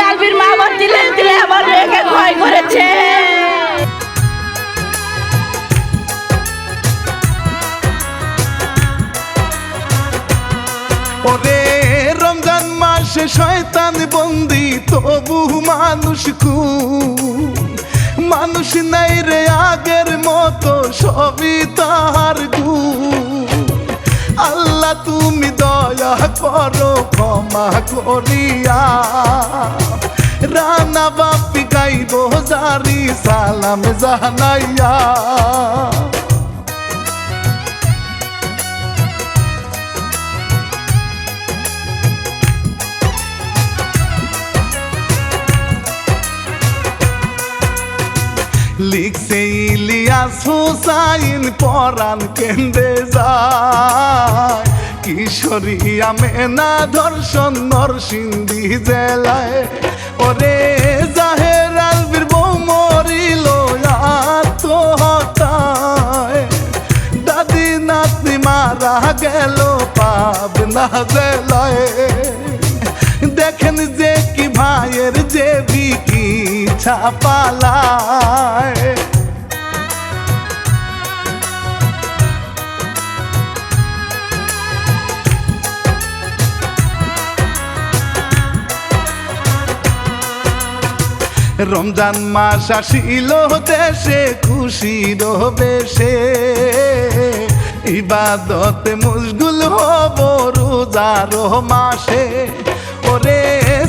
আলবির মা আমার দিলে দিলে আমার মেয়েকে ভয় করেছে। ওরে রমজান মাসে শয়তান বন্দি তবু মানুষ মানুষ নাই রে আগের মতো সবই তাহার আল্লাহ তুমি দয়া করো ক্ষমা করিয়া রানা বাপি গাইব জারি সালাম জানাইয়া। লিখছে ইলিয়াস হুসাইন পরাণ কেন্দ্রে যায় কিশোরিয়া মেনা ধর্ষণ নরসিংদী জেলায়। ওরে জাহের আলবির বউ মরিল আত্মহত্যায় দাদি নাতনি মারা গেল পাবনা জেলায়। দেখেন যে কি ভাইয়ের যে বিকি ছাপালায়। রমজান মাস আসিল দেশে খুশির বেশে ইবাদতে মশগুল হব রোজার মাসে। ওরে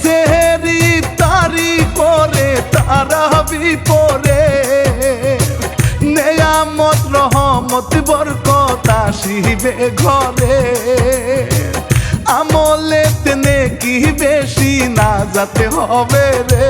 সেহরি তারি করে তারাবি পরে নেয়ামত রহমত বরকত আসিবে ঘরে আমলেতে নেকি বেশি না যাতে হবে রে।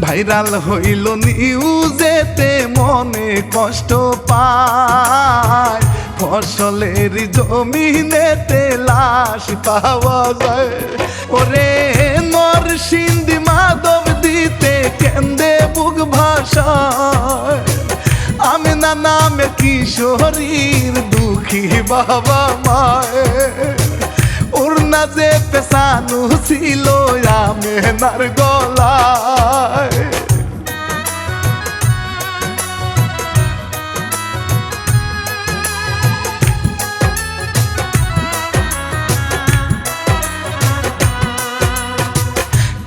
ভাইরাল হইল নিউজেতে মনে কষ্ট পায় ফসলের জমিনেতে লাশ পাওয়া যায়। ওরে নরসিংদী মাধব দিতে কেন্দে বুক ভাষায় আমিনা নামে কিশোরীর দুঃখী বাবা মায়ের উড়না যে পেছানো ছিল আমেনার গলায়।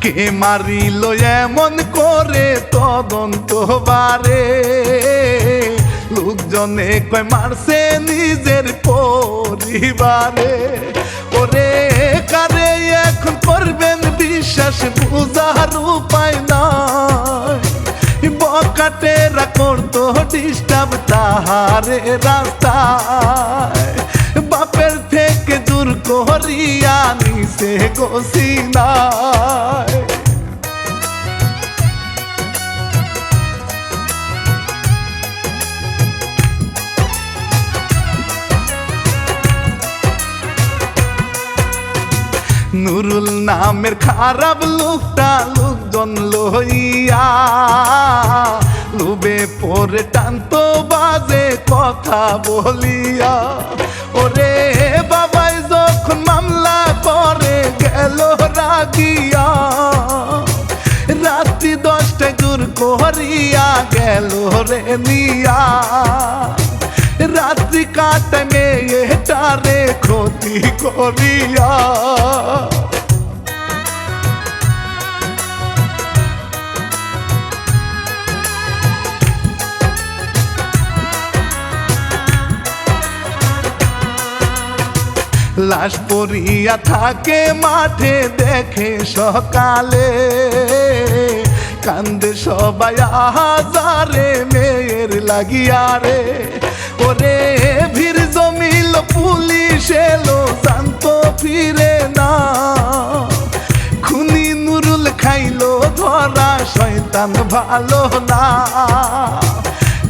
কে মারিল এমন করে তদন্ত বারে লোকজনে কয় মারছে নিজের পরিবারে। ওরে কারে এখন করবেন বিশ্বাস বুঝার উপায় নাই বকাটেরা করতো ডিস্টার্ব তাহারে রাস্তায় বাপের থেকে দূর করিয়া নিছে গোসিনায়। নুরুল নামের খারাপ লোকটা লোকজন লইয়া লুবে পরে টানতো বাজে কথা বলিয়া। ওরে বাবাই যখন মামলা করে গেল রাগিয়া রাত্রি 10টায় দূর করিয়া গেল রে নিয়া রাত্রি কাটে মেয়েটারে ক্ষতি করিয়া। লাশ পড়িয়া থাকে মাঠে দেখে সকালে কান্দে সবাই হাজারে মেয়ের লাগিয়া রে। ওরে ভিড় জমিল পুলিশ এলো জানতো ফিরে না খুনি নুরুল খাইলো ধরা শয়তান ভালো না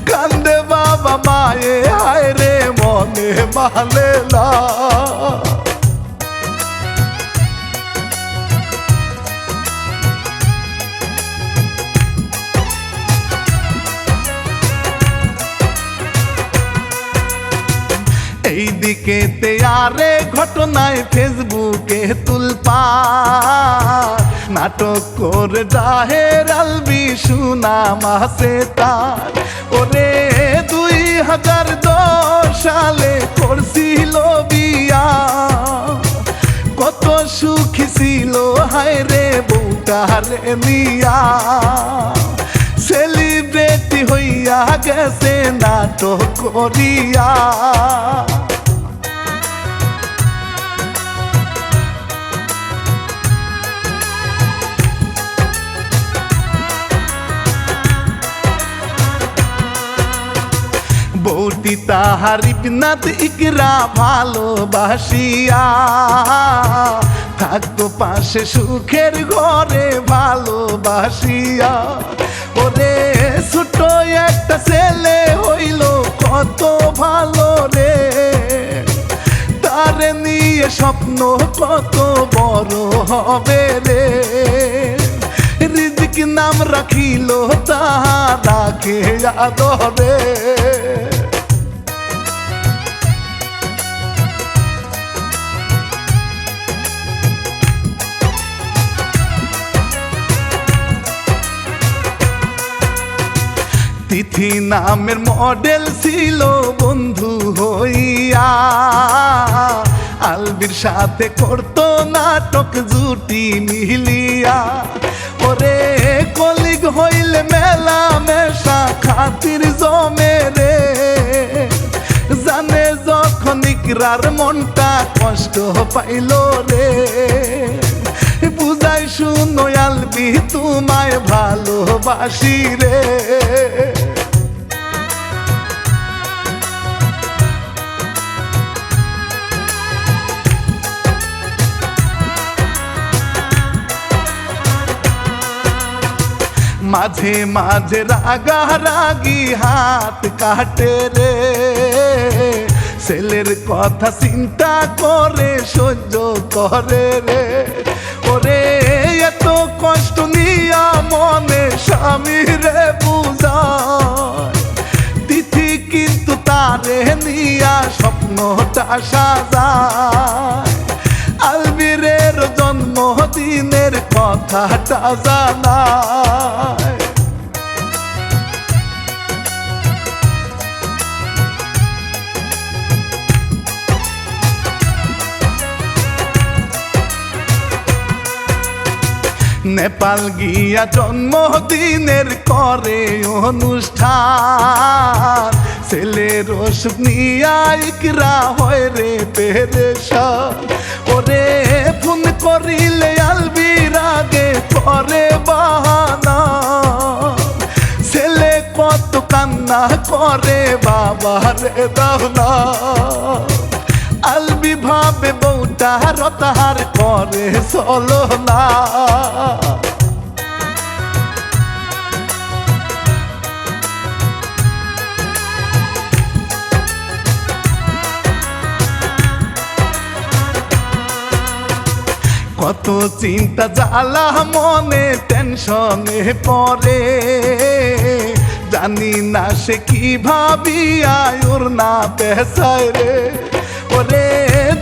কান্দে বাবা মায়ে হায় রে মনে মালে না। এই দিকে তেয়ারে ঘটনায় ফেসবুকে তুলপার, নাটক করে জাহের আলবি সুনাম আছে তার। ওরে 2010 সালে করছিল বিয়া, কত সুখী ছিল হায় রে বউটারে নিয়া। সেলিব্রিটি হইয়া গেছে নাটক করিয়া। বউটি তাহার ইবনাত ইকরা ভালোবাসিয়া, থাকতো পাশে সুখের ঘরে ভালোবাসিয়া। ওরে ছোট একটা ছেলে হইল কত ভালো রে, তারে নিয়ে স্বপ্ন কত বড় হবে রে। রিজিক নাম রাখিল তাহারাকে আদরে। তিথি নামের মডেল ছিল বন্ধু হইয়া, আলবির সাথে করতো নাটক জুটি মিলিয়া। ওরে কলিগ হইলে মেলা মেশা খাতির জমে রে, জানে যখন ইকরার মনটা কষ্ট পাইল রে। বুঝাই শুনো আলবি তোমায় ভালোবাসি রে। মাঝে মাঝে রাগারাগি হাত কাটে রে, ছেলের কথা চিন্তা করে সহ্য করে রে। ওরে এত কষ্ট নিয়া মনে স্বামী রে বুঝায়, তিথি কিন্তু তারে নিয়া স্বপ্নটা সাজায়। আলবিরের জন্মদিনের কথাটা জানায়। নেপাল গিয়া জন্মদিনের করে অনুষ্ঠান, ছেলের অসুখ নিয়া ইকরা হয় রে পেরেশান। ওরে ফোন করিলে আলবির আগে করে বাহানা, ছেলে কত কান্না করে বাবা রে দাও না। আলবি ভাবে বউটা রতাহার করে চলো না। কত চিন্তা জ্বালা মনে টেনশনে পড়ে, জানি না সে কি ভাবিয়া ওর না পেশায় রে। ওরে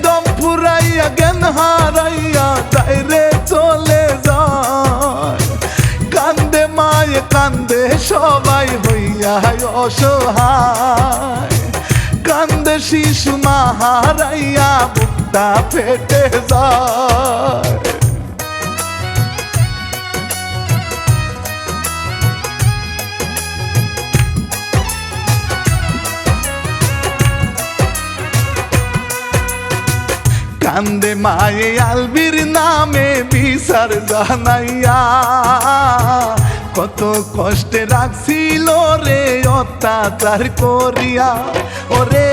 দম ফুরাইয়া জ্ঞান হারাইয়া যাই রে চলে যায়, কান্দে মায়ে কান্দে সবাই হইয়া অসহায়। কান্দে শিশু মা হারাইয়া বুকটা ফেটে যায়। কান্দে মায়ে আলবির নামে বিচার জানাইয়া, কত কষ্টে রাখছিল রে অত্যাচার করিয়া। ওরে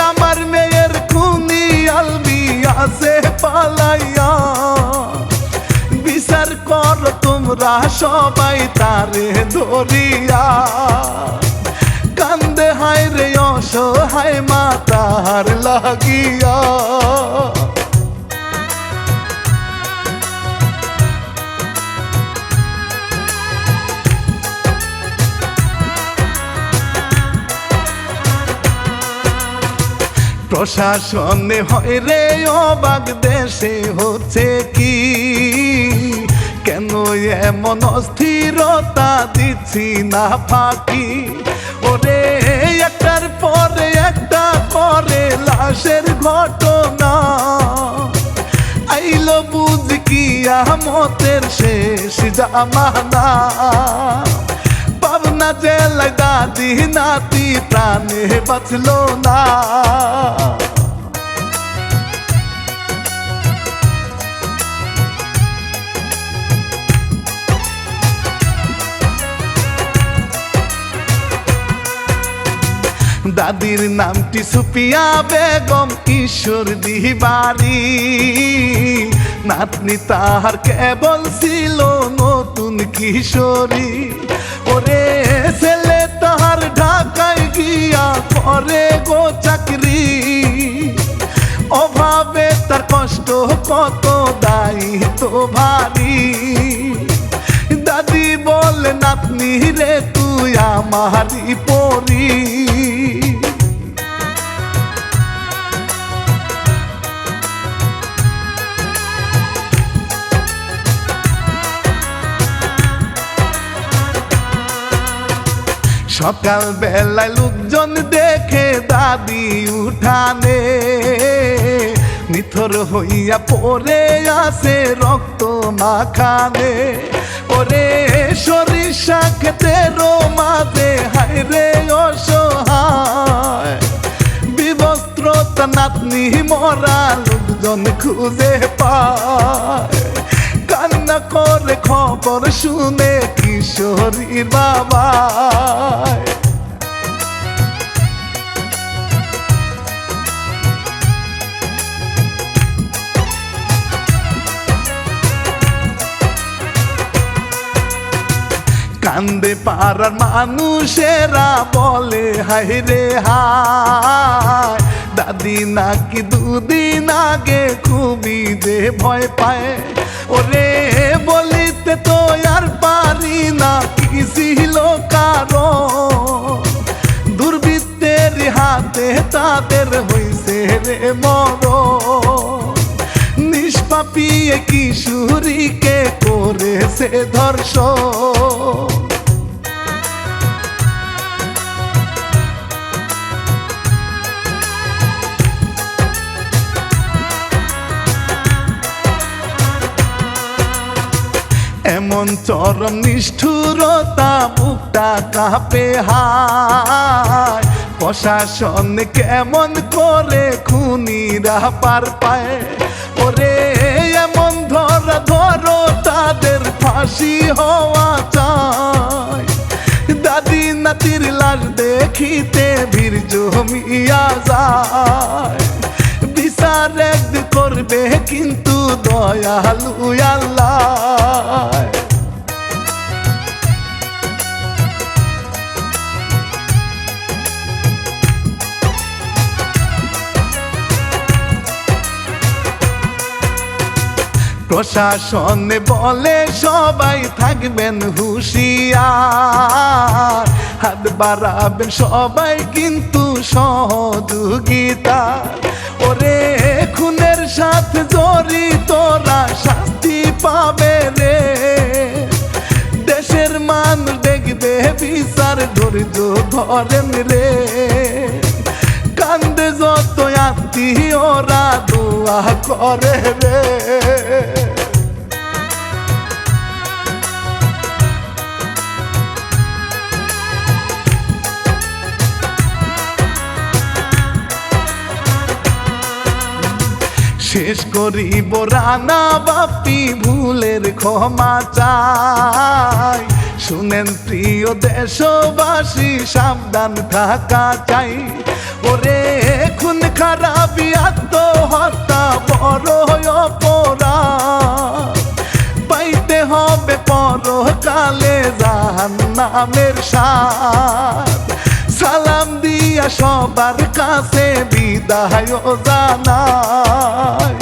আমার মেয়ের খুনি আলবি আছে পালাইয়া, বিচার কর তোমরা সবাই তারে ধরিয়া। কান্দে হায় রে অসহায় মা তাহার লাগিয়া। প্রশাসনে হয় রে অবাক, দেশে হচ্ছে কি? কেন এমন অস্থিরতা, দিচ্ছি না ফাঁকি? ওরে একটার পরে একটা করে লাশের ঘটনা, আইলো বুঝ কিয়ামতের শেষ জামানা। পাবনা জেলায় দাদি নাতি প্রাণে বাঁচলো না। দাদির নামটি সুপিয়া বেগম, ঈশ্বর দিবাড়ি। নাতনি তাহার কেবল ছিল নতুন কিশোরী। ওরে ছেলে তাহার ঢাকায় গিয়া করে গো চাকরি। অভাবে তার কষ্ট কত, দায়িত্ব ভারী। দাদি বলে নাতনি রে তুই আমারই পরি। সকাল বেলায় লোকজন দেখে দাদি উঠানে, নিথর হইয়া পড়ে আছে রক্ত মাখানে। ওরে সরিষা ক্ষেতের মাঝে হায় রে অসহায়, বিবস্ত্রতা নাতনি মরা লোকজন খুঁজে পায়। কান্না করে খবর শুনে কিশোরীর বাবা। কান্দে পাড়ার মানুষেরা বলে হায় রে হায়, দাদি নাকি দুদিন আগে খুবই যে ভয় পায়। ওরে বলিতে তো আর পারি না কি ছিল কারণ, দুর্বৃত্তের হাতে তাদের হইছে রে মরণ। নিষ্পাপী কিশোরীকে করেছে ধর্ষণ। এমন চরম নিষ্ঠুরতা, বুকটা কাঁপে হায়। প্রশাসন কেমন করে খুনিরা পার পায়। ওরে এমন ধরা ধরো তাদের ফাঁসি হওয়া চাই। দাদি নাতির লাশ দেখিতে ভিড় জমিয়া যায়। বিচার একদিন করবে কিন্তু দয়ালু আল্লাহ। প্রশাসন বলে সবাই থাকবেন হুঁশিয়ার, হাত বাড়াবেন সবাই কিন্তু সহযোগিতা। ওরে খুনের সাথে জড়িতরা শাস্তি পাবে রে, দেশের মানুষ দেখবে বিচার ধৈর্য ধরেন রে। কান্দে যত আত্মীয়রা দোয়া করে রে। শেষ করিব রানা বাপি ভুলের ক্ষমা চাই। শুনেন প্রিয় দেশবাসী, সাবধান থাকা চাই। ওরে খুন খারাপি আত্মহত্যা বড় অপরাধ, পাইতে হবে পরকালে জাহান্নামের স্বাদ। সালাম দিয়া সবার কাছে বিদায় জানাই।